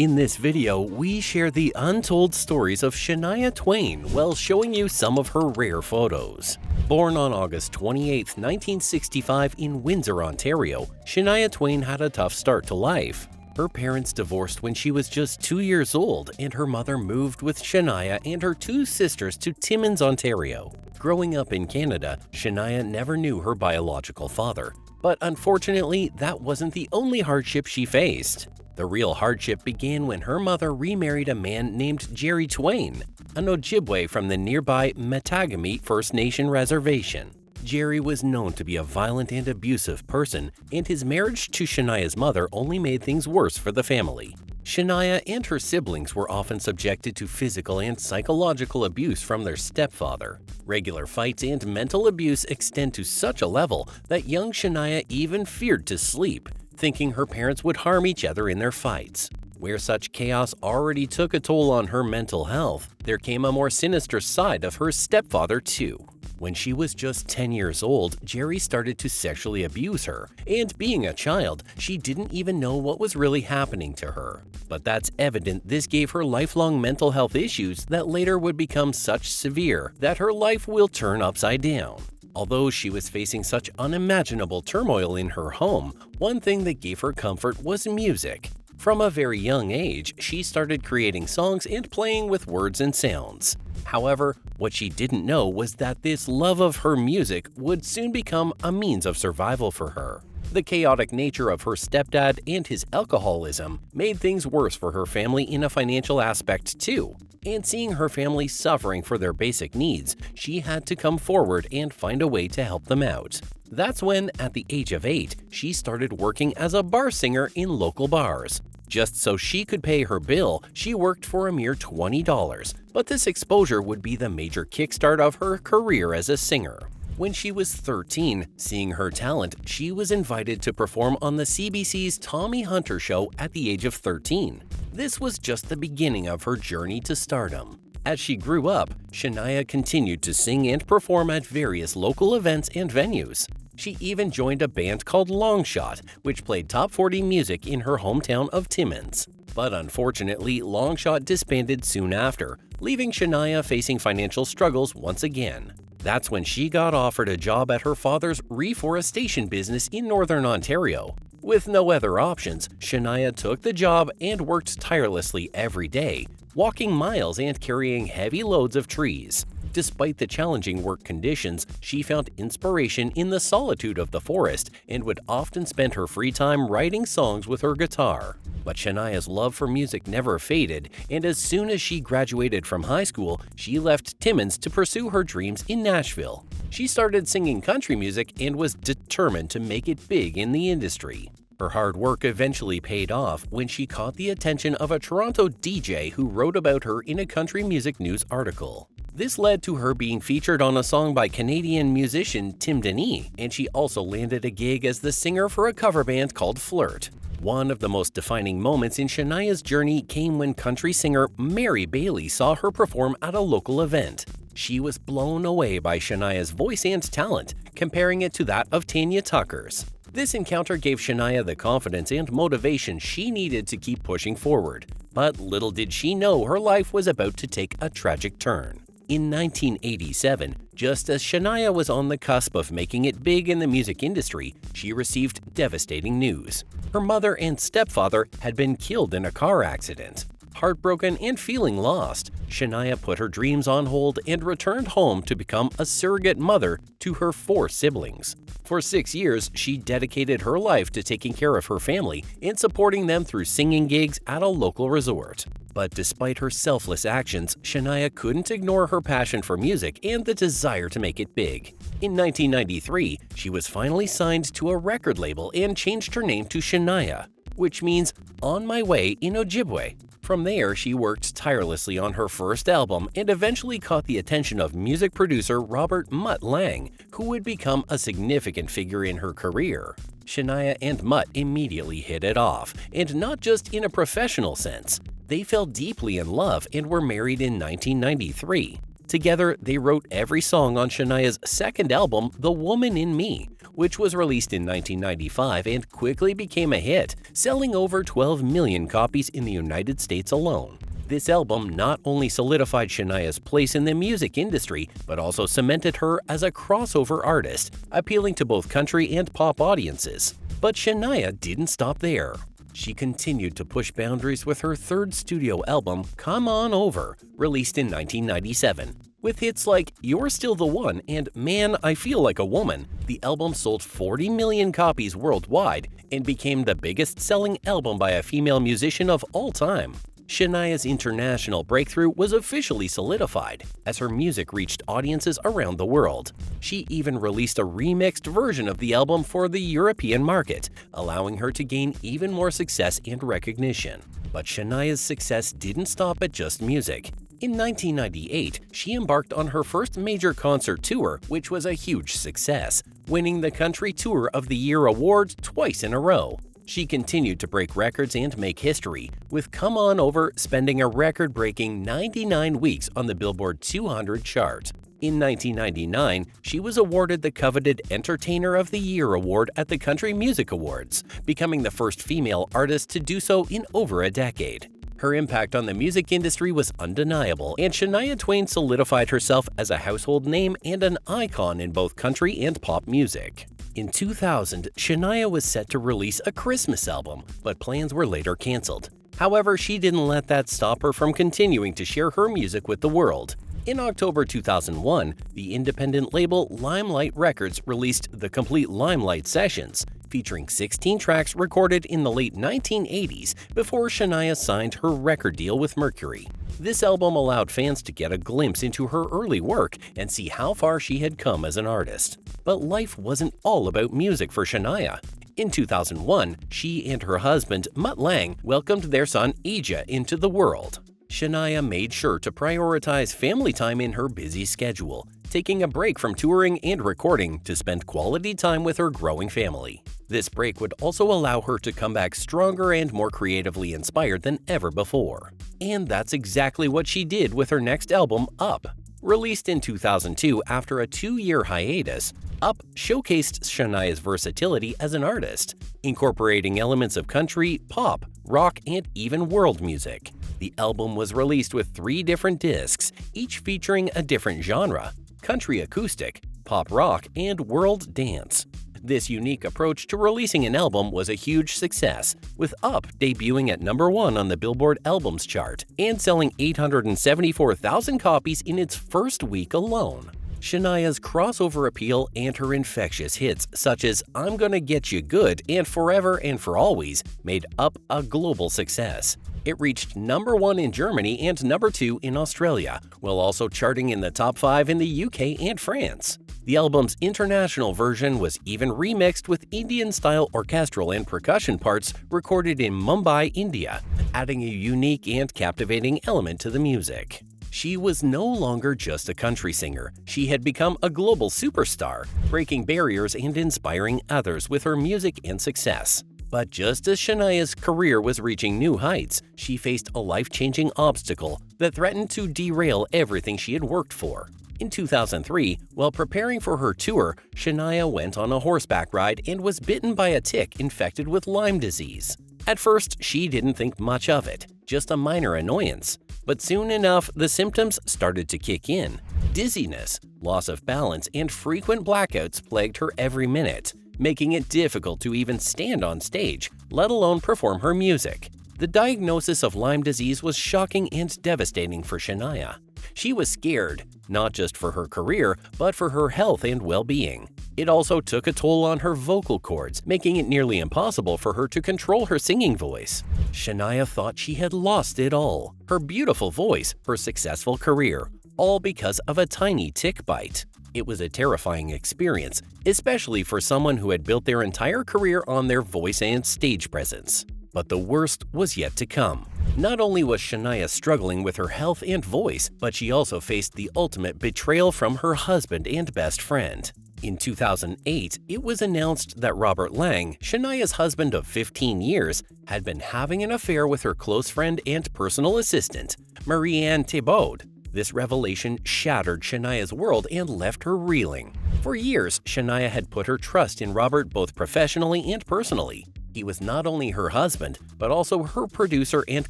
In this video, we share the untold stories of Shania Twain while showing you some of her rare photos. Born on August 28, 1965 in Windsor, Ontario, Shania Twain had a tough start to life. Her parents divorced when she was just 2 years old, and her mother moved with Shania and her two sisters to Timmins, Ontario. Growing up in Canada, Shania never knew her biological father, but unfortunately, that wasn't the only hardship she faced. The real hardship began when her mother remarried a man named Jerry Twain, an Ojibwe from the nearby Matagami First Nation reservation. Jerry was known to be a violent and abusive person, and his marriage to Shania's mother only made things worse for the family. Shania and her siblings were often subjected to physical and psychological abuse from their stepfather. Regular fights and mental abuse extend to such a level that young Shania even feared to sleep, thinking her parents would harm each other in their fights. Where such chaos already took a toll on her mental health, there came a more sinister side of her stepfather too. When she was just 10 years old, Jerry started to sexually abuse her, and being a child, she didn't even know what was really happening to her. But that's evident this gave her lifelong mental health issues that later would become such severe that her life will turn upside down. Although she was facing such unimaginable turmoil in her home, one thing that gave her comfort was music. From a very young age, she started creating songs and playing with words and sounds. However, what she didn't know was that this love of her music would soon become a means of survival for her. The chaotic nature of her stepdad and his alcoholism made things worse for her family in a financial aspect too. And seeing her family suffering for their basic needs, she had to come forward and find a way to help them out. That's when, at the age of 8, she started working as a bar singer in local bars. Just so she could pay her bill, she worked for a mere $20, but this exposure would be the major kickstart of her career as a singer. When she was 13, seeing her talent, she was invited to perform on the CBC's Tommy Hunter show at the age of 13. This was just the beginning of her journey to stardom. As she grew up, Shania continued to sing and perform at various local events and venues. She even joined a band called Longshot, which played top 40 music in her hometown of Timmins. But unfortunately, Longshot disbanded soon after, leaving Shania facing financial struggles once again. That's when she got offered a job at her father's reforestation business in northern Ontario. With no other options, Shania took the job and worked tirelessly every day, walking miles and carrying heavy loads of trees. Despite the challenging work conditions, she found inspiration in the solitude of the forest and would often spend her free time writing songs with her guitar. But Shania's love for music never faded, and as soon as she graduated from high school, she left Timmins to pursue her dreams in Nashville. She started singing country music and was determined to make it big in the industry. Her hard work eventually paid off when she caught the attention of a Toronto DJ who wrote about her in a country music news article. This led to her being featured on a song by Canadian musician Tim Denny, and she also landed a gig as the singer for a cover band called Flirt. One of the most defining moments in Shania's journey came when country singer Mary Bailey saw her perform at a local event. She was blown away by Shania's voice and talent, comparing it to that of Tanya Tucker's. This encounter gave Shania the confidence and motivation she needed to keep pushing forward. But little did she know her life was about to take a tragic turn. In 1987, just as Shania was on the cusp of making it big in the music industry, she received devastating news. Her mother and stepfather had been killed in a car accident. Heartbroken and feeling lost, Shania put her dreams on hold and returned home to become a surrogate mother to her 4 siblings. For 6 years, she dedicated her life to taking care of her family and supporting them through singing gigs at a local resort. But despite her selfless actions, Shania couldn't ignore her passion for music and the desire to make it big. In 1993, she was finally signed to a record label and changed her name to Shania, which means "on my way" in Ojibwe. From there, she worked tirelessly on her first album and eventually caught the attention of music producer Robert "Mutt" Lang, who would become a significant figure in her career. Shania and Mutt immediately hit it off, and not just in a professional sense. They fell deeply in love and were married in 1993. Together, they wrote every song on Shania's second album, The Woman in Me, which was released in 1995 and quickly became a hit, selling over 12 million copies in the United States alone. This album not only solidified Shania's place in the music industry, but also cemented her as a crossover artist, appealing to both country and pop audiences. But Shania didn't stop there. She continued to push boundaries with her third studio album, Come On Over, released in 1997. With hits like You're Still the One and Man, I Feel Like a Woman, the album sold 40 million copies worldwide and became the biggest-selling album by a female musician of all time. Shania's international breakthrough was officially solidified as her music reached audiences around the world. She even released a remixed version of the album for the European market, allowing her to gain even more success and recognition. But Shania's success didn't stop at just music. In 1998, she embarked on her first major concert tour, which was a huge success, winning the Country Tour of the Year award twice in a row. She continued to break records and make history, with Come On Over spending a record-breaking 99 weeks on the Billboard 200 chart. In 1999, she was awarded the coveted Entertainer of the Year award at the Country Music Awards, becoming the first female artist to do so in over a decade. Her impact on the music industry was undeniable, and Shania Twain solidified herself as a household name and an icon in both country and pop music. In 2000, Shania was set to release a Christmas album, but plans were later canceled. However, she didn't let that stop her from continuing to share her music with the world. In October 2001, the independent label Limelight Records released the complete Limelight Sessions, featuring 16 tracks recorded in the late 1980s before Shania signed her record deal with Mercury. This album allowed fans to get a glimpse into her early work and see how far she had come as an artist. But life wasn't all about music for Shania. In 2001, she and her husband, Mutt Lange, welcomed their son Aja into the world. Shania made sure to prioritize family time in her busy schedule, taking a break from touring and recording to spend quality time with her growing family. This break would also allow her to come back stronger and more creatively inspired than ever before. And that's exactly what she did with her next album, Up. Released in 2002 after a 2-year hiatus, Up showcased Shania's versatility as an artist, incorporating elements of country, pop, rock, and even world music. The album was released with 3 different discs, each featuring a different genre: country acoustic, pop rock, and world dance. This unique approach to releasing an album was a huge success, with Up debuting at number 1 on the Billboard Albums chart and selling 874,000 copies in its first week alone. Shania's crossover appeal and her infectious hits such as I'm Gonna Get You Good and Forever and For Always made Up a global success. It reached number 1 in Germany and number 2 in Australia, while also charting in the top 5 in the UK and France. The album's international version was even remixed with Indian-style orchestral and percussion parts recorded in Mumbai, India, adding a unique and captivating element to the music. She was no longer just a country singer. She had become a global superstar, breaking barriers and inspiring others with her music and success. But just as Shania's career was reaching new heights, she faced a life-changing obstacle that threatened to derail everything she had worked for. In 2003, while preparing for her tour, Shania went on a horseback ride and was bitten by a tick infected with Lyme disease. At first, she didn't think much of it, just a minor annoyance. But soon enough, the symptoms started to kick in. Dizziness, loss of balance, and frequent blackouts plagued her every minute, making it difficult to even stand on stage, let alone perform her music. The diagnosis of Lyme disease was shocking and devastating for Shania. She was scared, not just for her career, but for her health and well-being. It also took a toll on her vocal cords, making it nearly impossible for her to control her singing voice. Shania thought she had lost it all: her beautiful voice, her successful career, all because of a tiny tick bite. It was a terrifying experience, especially for someone who had built their entire career on their voice and stage presence. But the worst was yet to come. Not only was Shania struggling with her health and voice, but she also faced the ultimate betrayal from her husband and best friend. In 2008, it was announced that Robert Lange, Shania's husband of 15 years, had been having an affair with her close friend and personal assistant, Marianne Thibaud. This revelation shattered Shania's world and left her reeling. For years, Shania had put her trust in Robert both professionally and personally. He was not only her husband, but also her producer and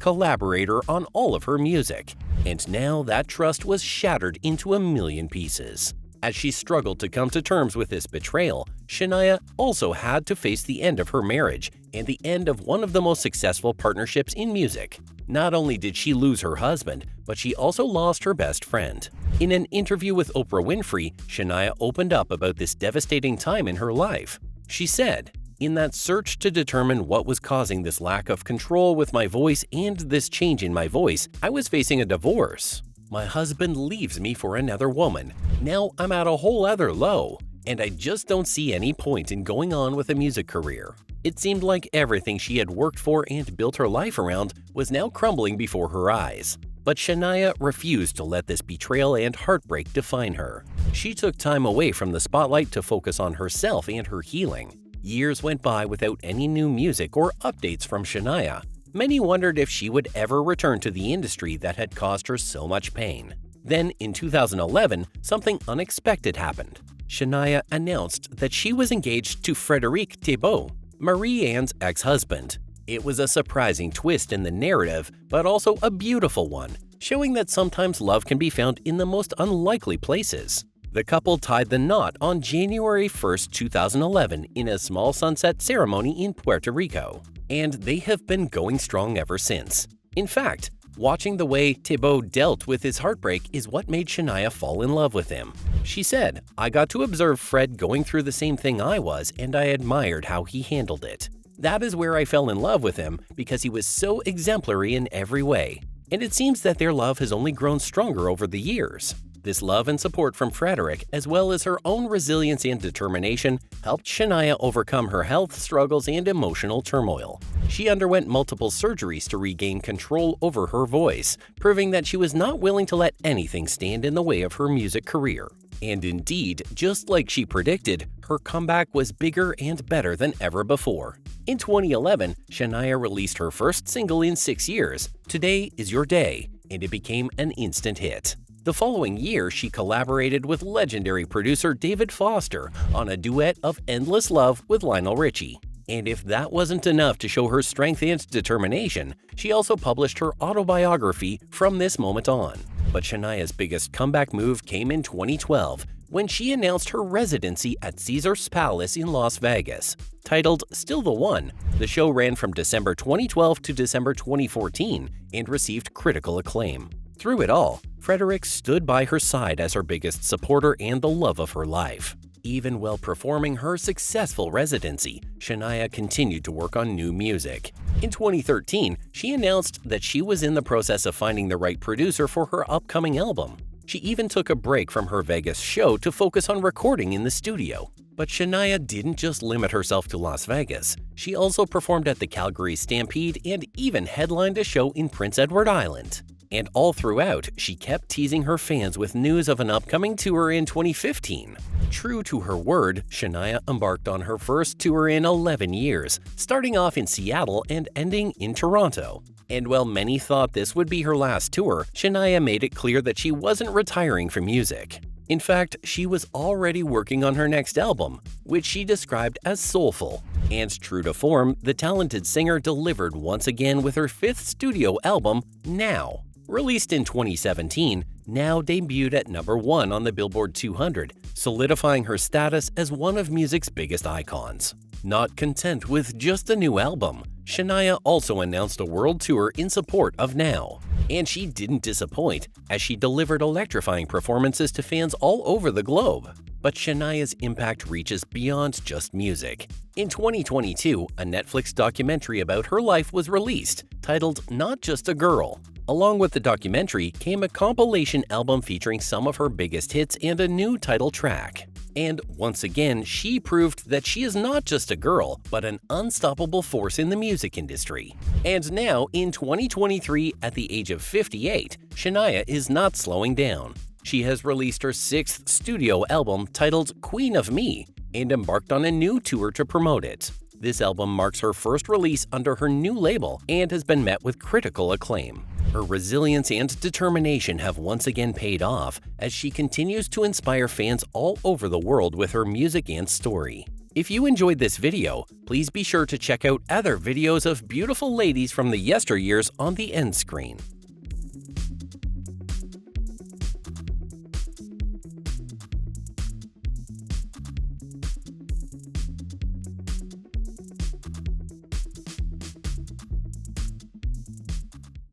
collaborator on all of her music. And now that trust was shattered into a million pieces. As she struggled to come to terms with this betrayal, Shania also had to face the end of her marriage and the end of one of the most successful partnerships in music. Not only did she lose her husband, but she also lost her best friend. In an interview with Oprah Winfrey, Shania opened up about this devastating time in her life. She said, "In that search to determine what was causing this lack of control with my voice and this change in my voice, I was facing a divorce. My husband leaves me for another woman. Now I'm at a whole other low, and I just don't see any point in going on with a music career." It seemed like everything she had worked for and built her life around was now crumbling before her eyes. But Shania refused to let this betrayal and heartbreak define her. She took time away from the spotlight to focus on herself and her healing. Years went by without any new music or updates from Shania. Many wondered if she would ever return to the industry that had caused her so much pain. Then, in 2011, something unexpected happened. Shania announced that she was engaged to Frédéric Thibault, Marie-Anne's ex-husband. It was a surprising twist in the narrative, but also a beautiful one, showing that sometimes love can be found in the most unlikely places. The couple tied the knot on January 1, 2011 in a small sunset ceremony in Puerto Rico, and they have been going strong ever since. In fact, watching the way Thibault dealt with his heartbreak is what made Shania fall in love with him. She said, "I got to observe Fred going through the same thing I was, and I admired how he handled it. That is where I fell in love with him because he was so exemplary in every way. And it seems that their love has only grown stronger over the years." This love and support from Frédéric, as well as her own resilience and determination, helped Shania overcome her health struggles and emotional turmoil. She underwent multiple surgeries to regain control over her voice, proving that she was not willing to let anything stand in the way of her music career. And indeed, just like she predicted, her comeback was bigger and better than ever before. In 2011, Shania released her first single in 6 years, "Today Is Your Day," and it became an instant hit. The following year, she collaborated with legendary producer David Foster on a duet of Endless Love with Lionel Richie. And if that wasn't enough to show her strength and determination, she also published her autobiography From This Moment On. But Shania's biggest comeback move came in 2012, when she announced her residency at Caesars Palace in Las Vegas. Titled Still the One, the show ran from December 2012 to December 2014 and received critical acclaim. Through it all, Frédéric stood by her side as her biggest supporter and the love of her life. Even while performing her successful residency, Shania continued to work on new music. In 2013, she announced that she was in the process of finding the right producer for her upcoming album. She even took a break from her Vegas show to focus on recording in the studio. But Shania didn't just limit herself to Las Vegas. She also performed at the Calgary Stampede and even headlined a show in Prince Edward Island. And all throughout, she kept teasing her fans with news of an upcoming tour in 2015. True to her word, Shania embarked on her first tour in 11 years, starting off in Seattle and ending in Toronto. And while many thought this would be her last tour, Shania made it clear that she wasn't retiring from music. In fact, she was already working on her next album, which she described as soulful. And true to form, the talented singer delivered once again with her 5th studio album, Now. Released in 2017, Now debuted at number 1 on the Billboard 200, solidifying her status as one of music's biggest icons. Not content with just a new album, Shania also announced a world tour in support of Now. And she didn't disappoint, as she delivered electrifying performances to fans all over the globe. But Shania's impact reaches beyond just music. In 2022, a Netflix documentary about her life was released, titled Not Just a Girl. Along with the documentary came a compilation album featuring some of her biggest hits and a new title track. And once again, she proved that she is not just a girl, but an unstoppable force in the music industry. And now, in 2023, at the age of 58, Shania is not slowing down. She has released her 6th studio album titled Queen of Me and embarked on a new tour to promote it. This album marks her first release under her new label and has been met with critical acclaim. Her resilience and determination have once again paid off as she continues to inspire fans all over the world with her music and story. If you enjoyed this video, please be sure to check out other videos of beautiful ladies from the yesteryears on the end screen.